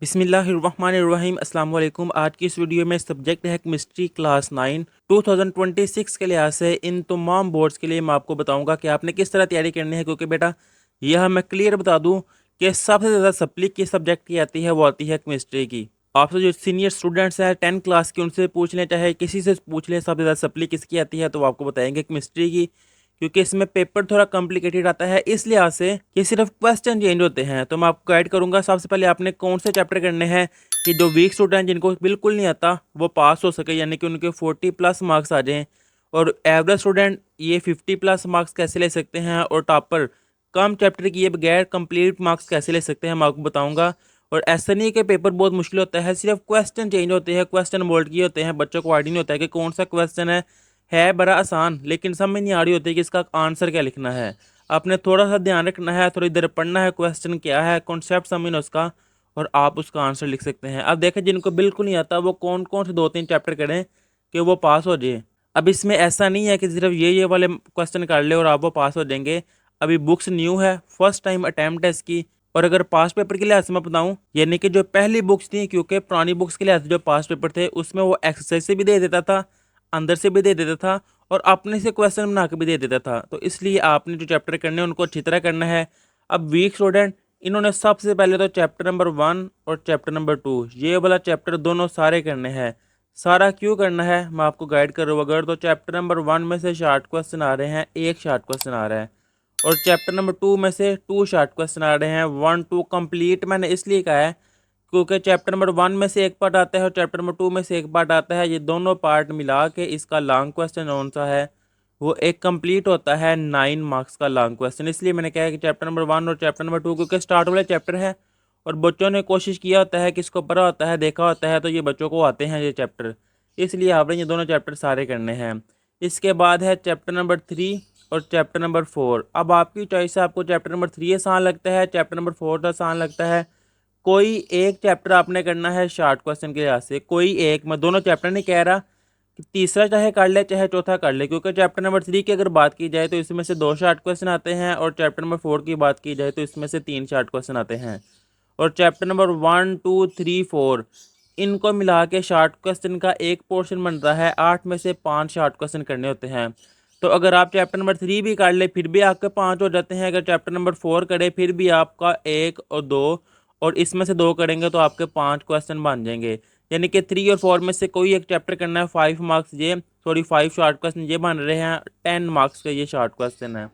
बिस्मिल्लाहिर्रहमानिर्रहीम अस्सलाम वालेकुम। आज की इस वीडियो में सब्जेक्ट है केमिस्ट्री क्लास 9 2026 के लिहाज से इन तमाम बोर्ड्स के लिए मैं आपको बताऊंगा कि आपने किस तरह तैयारी करनी है। क्योंकि बेटा यह मैं क्लियर बता दूं कि सबसे ज़्यादा सप्ली किस सब्जेक्ट की आती है, वो आती है केमिस्ट्री की। आपसे जो सीनियर स्टूडेंट्स हैं 10 क्लास के, उनसे पूछ लें, चाहे किसी से पूछ लें, सबसे ज़्यादा सप्ली किसकी आती है, तो वो आपको बताएंगे केमिस्ट्री की। क्योंकि इसमें पेपर थोड़ा कॉम्प्लिकेटेड आता है इस लिहाज से कि सिर्फ क्वेश्चन चेंज होते हैं। तो मैं आपको गाइड करूंगा सबसे पहले आपने कौन से चैप्टर करने हैं कि जो वीक स्टूडेंट जिनको बिल्कुल नहीं आता वो पास हो सके, यानी कि उनके 40+ मार्क्स आ जाएं। और एवरेज स्टूडेंट ये 50+ मार्क्स कैसे ले सकते हैं, और टॉपर कम चैप्टर किए बगैर कंप्लीट मार्क्स कैसे ले सकते हैं, मैं आपको बताऊंगा। और ऐसा नहीं है कि पेपर बहुत मुश्किल होता है, सिर्फ क्वेश्चन चेंज होते हैं, क्वेश्चन बोल्ड किए होते हैं, बच्चों को आइडिया नहीं होता है कि कौन सा क्वेश्चन है बड़ा आसान, लेकिन समझ नहीं आ रही होती कि इसका आंसर क्या लिखना है। आपने थोड़ा सा ध्यान रखना है, थोड़ी देर पढ़ना है, क्वेश्चन क्या है, कॉन्सेप्ट समझना उसका, और आप उसका आंसर लिख सकते हैं। अब देखें जिनको बिल्कुल नहीं आता वो कौन कौन से 2-3 चैप्टर करें कि वो पास हो जाए। अब इसमें ऐसा नहीं है कि सिर्फ ये वाले क्वेश्चन कर ले और आप वो पास हो जाएंगे। अभी बुक्स न्यू है, फर्स्ट टाइम अटैम्प्ट है इसकी। और अगर पास पेपर के लिहाज से मैं बताऊं, यानी कि जो पहली बुक्स थी, क्योंकि पुरानी बुक्स के लिहाज से जो पास पेपर थे उसमें वो एक्सरसाइज से भी दे देता था, अंदर से भी दे देता था, और अपने से क्वेश्चन बना के भी दे देता था। तो इसलिए आपने जो चैप्टर करने हैं उनको अच्छी तरह करना है। अब वीक स्टूडेंट इन्होंने सबसे पहले तो चैप्टर नंबर 1 और चैप्टर नंबर 2 ये वाला चैप्टर दोनों सारे करने हैं। सारा क्यों करना है मैं आपको गाइड करूँ। अगर तो चैप्टर नंबर 1 में से शार्ट क्वेश्चन आ रहे हैं, एक शार्ट क्वेश्चन आ रहा है, और चैप्टर नंबर 2 में से 2 शार्ट क्वेश्चन आ रहे हैं। 1-2 कंप्लीट मैंने इसलिए कहा है क्योंकि चैप्टर नंबर 1 में से एक पार्ट आता है और चैप्टर नंबर 2 में से एक पार्ट आता है। ये दोनों पार्ट मिला के इसका लॉन्ग क्वेश्चन कौन सा है, वो एक कंप्लीट होता है 9 मार्क्स का लॉन्ग क्वेश्चन। इसलिए मैंने कहा कि चैप्टर नंबर 1 और चैप्टर नंबर 2 क्योंकि स्टार्ट वाले चैप्टर है, और बच्चों ने कोशिश किया होता है, किसको पढ़ा होता है, देखा होता है, तो ये बच्चों को आते हैं ये चैप्टर। इसलिए आपने ये दोनों चैप्टर सारे करने हैं। इसके बाद है चैप्टर नंबर 3 और चैप्टर नंबर 4। अब आपकी चॉइस है, आपको चैप्टर नंबर 3 आसान लगता है, चैप्टर नंबर 4 आसान लगता है। कोई एक चैप्टर आपने करना है शॉर्ट क्वेश्चन के लिहाज से, कोई एक, मैं दोनों चैप्टर नहीं कह रहा कि तीसरा चाहे कर ले चाहे चौथा कर ले। क्योंकि चैप्टर नंबर 3 की अगर बात की जाए तो इसमें से 2 शॉर्ट क्वेश्चन आते हैं, और चैप्टर नंबर 4 की बात की जाए तो इसमें से 3 शॉर्ट क्वेश्चन आते हैं। और चैप्टर नंबर 1, 2, 3, 4 इनको मिला के शॉर्ट क्वेश्चन का एक पोर्शन बनता है, 8 में से 5 शॉर्ट क्वेश्चन करने होते हैं। तो अगर आप चैप्टर नंबर 3 भी कर ले फिर भी आपके 5 हो जाते हैं। अगर चैप्टर नंबर 4 करे फिर भी आपका 1 और 2, और इसमें से 2 करेंगे तो आपके 5 क्वेश्चन बन जाएंगे। यानी कि 3 और 4 में से कोई एक चैप्टर करना है, 5 मार्क्स ये, सॉरी 5 शॉर्ट क्वेश्चन ये बन रहे हैं, 10 मार्क्स का ये शॉर्ट क्वेश्चन है।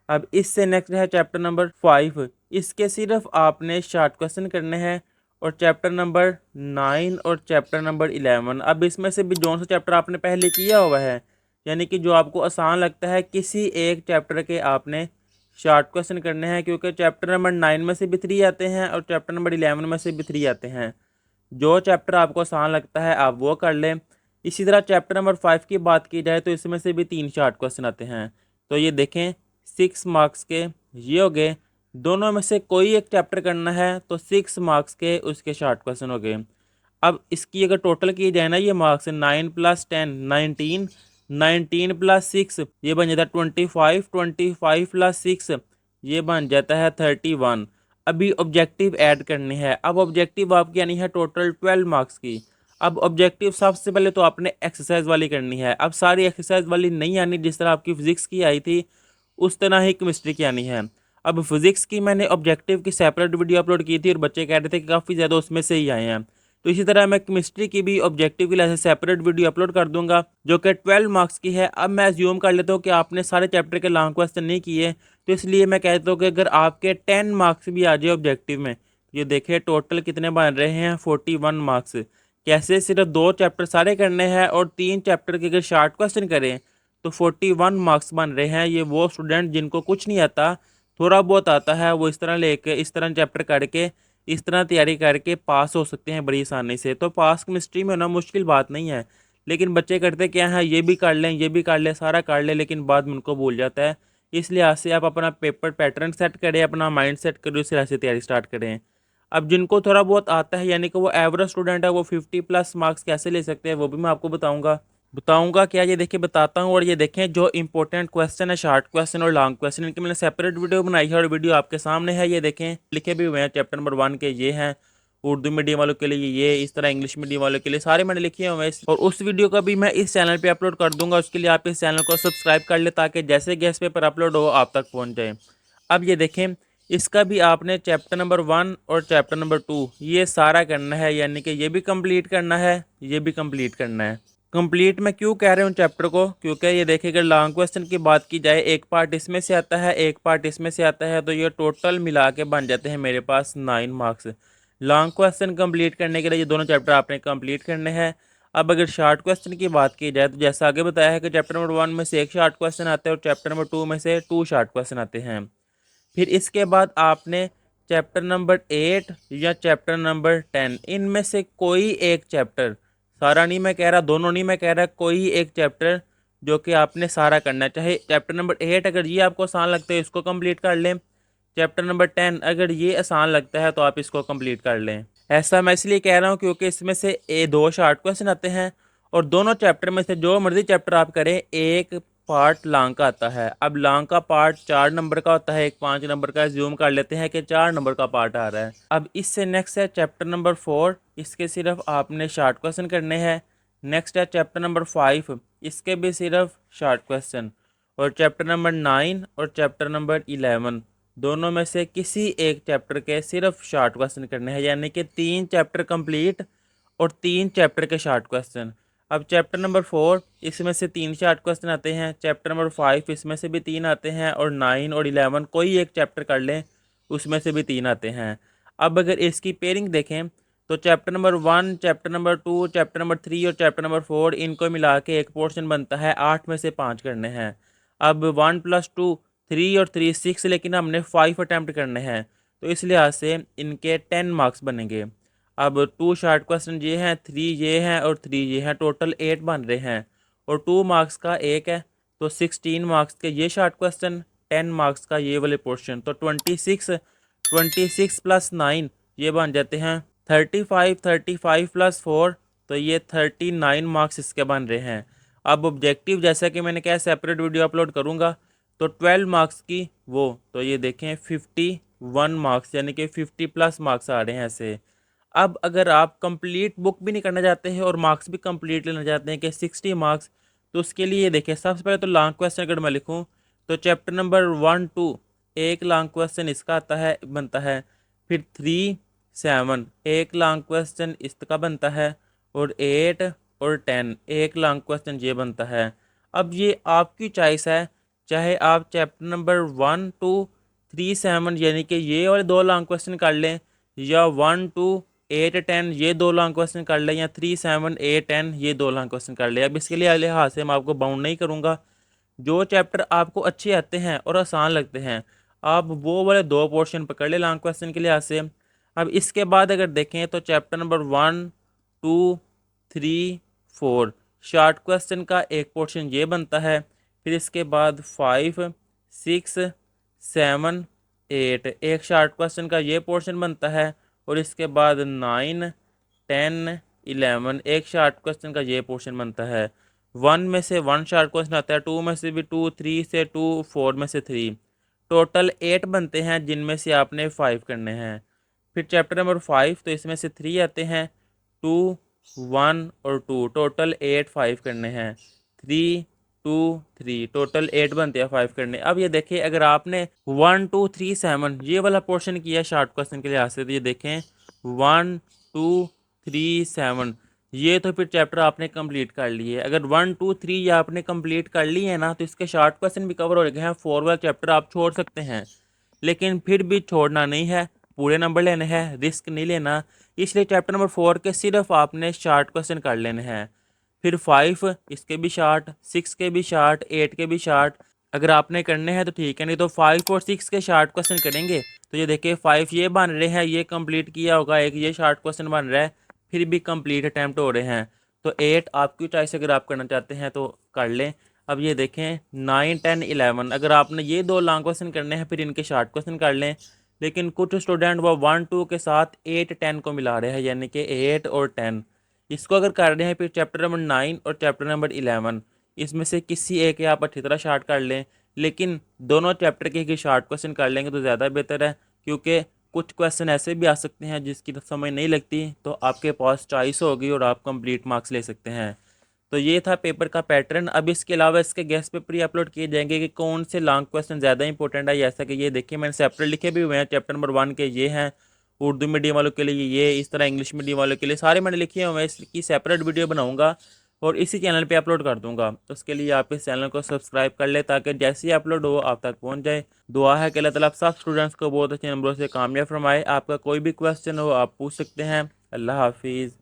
अब इससे नेक्स्ट है चैप्टर नंबर 5। इसके सिर्फ आपने शॉर्ट क्वेश्चन करने हैं। और चैप्टर नंबर 9 और चैप्टर नंबर 11, अब इसमें से भी जो सा चैप्टर आपने पहले किया हुआ है, यानी कि जो आपको आसान लगता है, किसी एक चैप्टर के आपने शॉर्ट क्वेश्चन करने हैं। क्योंकि चैप्टर नंबर 9 में से भी 3 आते हैं और चैप्टर नंबर 11 में से भी 3 आते हैं। जो चैप्टर आपको आसान लगता है आप वो कर लें। इसी तरह चैप्टर नंबर 5 की बात की जाए तो इसमें से भी 3 शॉर्ट क्वेश्चन आते हैं। तो ये देखें 6 मार्क्स के ये हो गए। दोनों में से कोई एक चैप्टर करना है तो 6 मार्क्स के उसके शॉर्ट क्वेश्चन हो गए। अब इसकी अगर टोटल की जाए ना, ये मार्क्स 9 + 10 19, 19 + 6 ये बन जाता है 25, 25 + 6 ये बन जाता है 31। अभी ऑब्जेक्टिव ऐड करनी है। अब ऑब्जेक्टिव आपकी आनी है टोटल 12 मार्क्स की। अब ऑब्जेक्टिव सबसे पहले तो आपने एक्सरसाइज वाली करनी है। अब सारी एक्सरसाइज वाली नहीं आनी, जिस तरह आपकी फिजिक्स की आई थी उस तरह ही केमिस्ट्री की आनी है। अब फिजिक्स की मैंने ऑब्जेक्टिव की सेपरेट वीडियो अपलोड की थी और बच्चे कह रहे थे कि काफ़ी ज़्यादा उसमें से ही आए हैं। तो इसी तरह मैं केमिस्ट्री की भी ऑब्जेक्टिव के लिए सेपरेट वीडियो अपलोड कर दूंगा जो कि 12 मार्क्स की है। अब मैं अज्यूम कर लेता हूँ कि आपने सारे चैप्टर के लॉन्ग क्वेश्चन नहीं किए, तो इसलिए मैं कहता हूँ कि अगर आपके 10 मार्क्स भी आ जाए ऑब्जेक्टिव में, ये देखिए टोटल कितने बन रहे हैं 41 मार्क्स। कैसे, सिर्फ 2 चैप्टर सारे करने हैं और 3 चैप्टर के अगर शॉर्ट क्वेश्चन करें तो 41 मार्क्स बन रहे हैं। ये वो स्टूडेंट जिनको कुछ नहीं आता, थोड़ा बहुत आता है, वो इस तरह लेके इस तरह चैप्टर करके इस तरह तैयारी करके पास हो सकते हैं बड़ी आसानी से। तो पास केमिस्ट्री में होना मुश्किल बात नहीं है, लेकिन बच्चे करते क्या हैं, ये भी कर लें ये भी कर लें सारा कर लें, लेकिन बाद में उनको भूल जाता है। इस लिहाज से आप अपना पेपर पैटर्न सेट करें, अपना माइंड सेट करें, उस लिहाज से तैयारी स्टार्ट करें। अब जिनको थोड़ा बहुत आता है, यानी कि वो एवरेज स्टूडेंट है, वो 50+ मार्क्स कैसे ले सकते हैं वो भी मैं आपको बताऊंगा क्या, ये देखिए बताता हूँ। और ये देखें जो इंपॉर्टेंट क्वेश्चन है, शॉर्ट क्वेश्चन और लॉन्ग क्वेश्चन, इनकी मैंने सेपरेट वीडियो बनाई है और वीडियो आपके सामने है। ये देखें लिखे भी हुए हैं, चैप्टर नंबर 1 के ये हैं, उर्दू मीडियम वालों के लिए ये, इस तरह इंग्लिश मीडियम वालों के लिए सारे मैंने लिखे हुए हैं। और उस वीडियो का भी मैं इस चैनल पे अपलोड कर दूंगा, उसके लिए आप इस चैनल को सब्सक्राइब कर ले ताकि जैसे गेस्ट पेपर अपलोड हो आप तक पहुँच जाए। अब ये देखें, इसका भी आपने चैप्टर नंबर 1 और चैप्टर नंबर 2 ये सारा करना है, यानी कि ये भी कंप्लीट करना है, ये भी कंप्लीट करना है। कंप्लीट मैं क्यों कह रहा हूँ चैप्टर को, क्योंकि ये देखिए अगर लॉन्ग क्वेश्चन की बात की जाए, एक पार्ट इसमें से आता है, एक पार्ट इसमें से आता है, तो ये टोटल मिला के बन जाते हैं मेरे पास 9 मार्क्स। लॉन्ग क्वेश्चन कंप्लीट करने के लिए ये दोनों चैप्टर आपने कंप्लीट करने हैं। अब अगर शॉर्ट क्वेश्चन की बात की जाए तो जैसा आगे बताया है कि चैप्टर नंबर 1 में से एक शॉर्ट क्वेश्चन आता है और चैप्टर नंबर 2 में से 2 शॉर्ट क्वेश्चन आते हैं। फिर इसके बाद आपने चैप्टर नंबर 8 या चैप्टर नंबर 10 इनमें से कोई एक चैप्टर, सारा नहीं मैं कह रहा, दोनों नहीं मैं कह रहा, कोई एक चैप्टर जो कि आपने सारा करना है। चाहे चैप्टर नंबर 8 अगर ये आपको आसान लगता है इसको कंप्लीट कर लें, चैप्टर नंबर 10 अगर ये आसान लगता है तो आप इसको कंप्लीट कर लें। ऐसा मैं इसलिए कह रहा हूँ क्योंकि इसमें से 2 शॉर्ट क्वेश्चन आते हैं और दोनों चैप्टर में से जो मर्जी चैप्टर आप करें एक पार्ट लॉन्ग का आता है। अब लॉन्ग का पार्ट 4 नंबर का होता है, एक 5 नंबर का, ज्यूम कर लेते हैं कि 4 नंबर का पार्ट आ रहा है। अब इससे नेक्स्ट है चैप्टर नंबर 4, इसके सिर्फ आपने शॉर्ट क्वेश्चन करने हैं। नेक्स्ट है चैप्टर नंबर 5, इसके भी सिर्फ शॉर्ट क्वेश्चन। और चैप्टर नंबर 9 और चैप्टर नंबर 11 दोनों में से किसी एक चैप्टर के सिर्फ शॉर्ट क्वेश्चन करने हैं, यानी कि 3 चैप्टर कंप्लीट और 3 चैप्टर के शॉर्ट क्वेश्चन। अब चैप्टर नंबर 4 इसमें से 3 शॉर्ट क्वेश्चन आते हैं, चैप्टर नंबर 5 इसमें से भी 3 आते हैं और 9 और 11 कोई एक चैप्टर कर लें उसमें से भी 3 आते हैं। अब अगर इसकी पेयरिंग देखें तो chapter number 1, chapter number 2, chapter number 3 और चैप्टर नंबर 4 इनको मिला के एक पोर्शन बनता है, 8 में से 5 करने हैं। अब 1 + 2 3 और 3 6, लेकिन हमने 5 अटैम्प्ट करने हैं तो इस लिहाज से इनके 10 मार्क्स बनेंगे। अब 2 शॉर्ट क्वेश्चन ये हैं, 3 ये हैं और 3 ये हैं, टोटल 8 बन रहे हैं और 2 मार्क्स का एक है तो 16 मार्क्स के ये शॉर्ट क्वेश्चन, 10 मार्क्स का ये वाले पोर्शन, तो 26 + 9 ये बन जाते हैं 35, 35 + 4 तो ये 39 मार्क्स इसके बन रहे हैं। अब ऑब्जेक्टिव जैसा कि मैंने कहा सेपरेट वीडियो अपलोड करूँगा तो 12 मार्क्स की वो, तो ये देखें 51 मार्क्स यानी कि 50+ मार्क्स आ रहे हैं ऐसे। अब अगर आप कंप्लीट बुक भी नहीं करना चाहते हैं और मार्क्स भी कंप्लीट लेना चाहते हैं कि 60 मार्क्स, तो उसके लिए देखिए सबसे पहले तो लॉन्ग क्वेश्चन अगर मैं लिखूं तो चैप्टर नंबर 1 2 एक लॉन्ग क्वेश्चन इसका आता है बनता है, फिर 3 7 एक लॉन्ग क्वेश्चन इसका बनता है और 8 और 10 एक लॉन्ग क्वेश्चन ये बनता है। अब ये आपकी चॉइस है, चाहे आप चैप्टर नंबर 1 2 3 7 यानी कि ये वाले 2 लॉन्ग क्वेश्चन कर लें, या 1 2 8 10 ये 2 लॉन्ग क्वेश्चन कर लें, या 3 7 8 10 ये 2 लॉन्ग क्वेश्चन कर लें। अब इसके लिए लिहाज से मैं आपको बाउंड नहीं करूँगा, जो चैप्टर आपको अच्छे आते हैं और आसान लगते हैं आप वो वाले 2 पोर्शन पकड़ ले लॉन्ग क्वेश्चन के लिहाज से। अब इसके बाद अगर देखें तो चैप्टर नंबर 1 2 3 4 शॉर्ट क्वेश्चन का एक पोर्शन ये बनता है, फिर इसके बाद 5 6 7 8 एक शॉर्ट क्वेश्चन का ये पोर्शन बनता है और इसके बाद 9 10 11 एक शॉर्ट क्वेश्चन का ये पोर्शन बनता है। 1 में से 1 शॉर्ट क्वेश्चन आता है, 2 में से भी 2, 3 से 2, 4 में से 3, टोटल 8 बनते हैं जिनमें से आपने 5 करने हैं। फिर चैप्टर नंबर 5 तो इसमें से 3 आते हैं, 2 1 और 2 टोटल 8 5 करने हैं, 3 2 3 टोटल 8 बनते हैं 5 करने। अब ये देखें अगर आपने 1 2 3 7 ये वाला पोर्शन किया शॉर्ट क्वेश्चन के लिहाज से, तो ये देखें 1 2 3 7 ये तो फिर चैप्टर आपने कंप्लीट कर लिए। अगर 1 2 3 ये आपने कंप्लीट कर लिए है ना तो इसके शॉर्ट क्वेश्चन भी कवर हो गए हैं। 4 वाला चैप्टर आप छोड़ सकते हैं, लेकिन फिर भी छोड़ना नहीं है, पूरे नंबर लेने हैं, रिस्क नहीं लेना। इसलिए चैप्टर नंबर 4 के सिर्फ आपने शॉर्ट क्वेश्चन कर लेने हैं। फिर 5 इसके भी शॉर्ट, 6 के भी शॉर्ट, 8 के भी शॉर्ट अगर आपने करने हैं तो ठीक है, नहीं तो 5 और 6 के शॉर्ट क्वेश्चन करेंगे। तो ये देखिए 5 ये बन रहे हैं, ये कंप्लीट किया होगा, एक ये शॉर्ट क्वेश्चन बन रहा है, फिर भी कंप्लीट अटैम्प्ट हो रहे हैं। तो 8 आपकी चॉइस अगर आप करना चाहते हैं तो कर लें। अब ये देखें 9 10 11 अगर आपने ये 2 लॉन्ग क्वेश्चन करने हैं फिर इनके शॉर्ट क्वेश्चन कर लें। लेकिन कुछ स्टूडेंट वो 1 2 के साथ 8 10 को मिला रहे हैं, यानी कि 8 और 10 इसको अगर कर रहे हैं फिर चैप्टर नंबर 9 और चैप्टर नंबर 11 इसमें से किसी एक के आप अच्छी तरह शार्ट कर लें, लेकिन दोनों चैप्टर के ही शार्ट क्वेश्चन कर लेंगे तो ज़्यादा बेहतर है, क्योंकि कुछ क्वेश्चन ऐसे भी आ सकते हैं जिसकी समझ नहीं लगती, तो आपके पास चॉइस होगी और आप कंप्लीट मार्क्स ले सकते हैं। तो ये था पेपर का पैटर्न। अब इसके अलावा इसके गेस्ट पेपर ही अपलोड किए जाएंगे कि कौन से लॉन्ग क्वेश्चन ज़्यादा इंपॉर्टेंट है। जैसा कि ये देखिए मैंने सेपरेट लिखे भी हुए हैं, चैप्टर नंबर 1 के ये हैं, उर्दू मीडियम वालों के लिए ये, इस तरह इंग्लिश मीडियम वालों के लिए सारे मैंने लिखे हुए हैं। इसकी सेपरेट वीडियो बनाऊंगा और इसी चैनल पे अपलोड कर दूंगा। तो उसके लिए आप इस चैनल को सब्सक्राइब कर ले ताकि जैसे ही अपलोड हो आप तक पहुंच जाए। दुआ है कि अल्लाह ताला आप सब स्टूडेंट्स को बहुत अच्छे नंबरों से कामयाब फरमाए। आपका कोई भी क्वेश्चन हो आप पूछ सकते हैं। अल्लाह हाफिज़।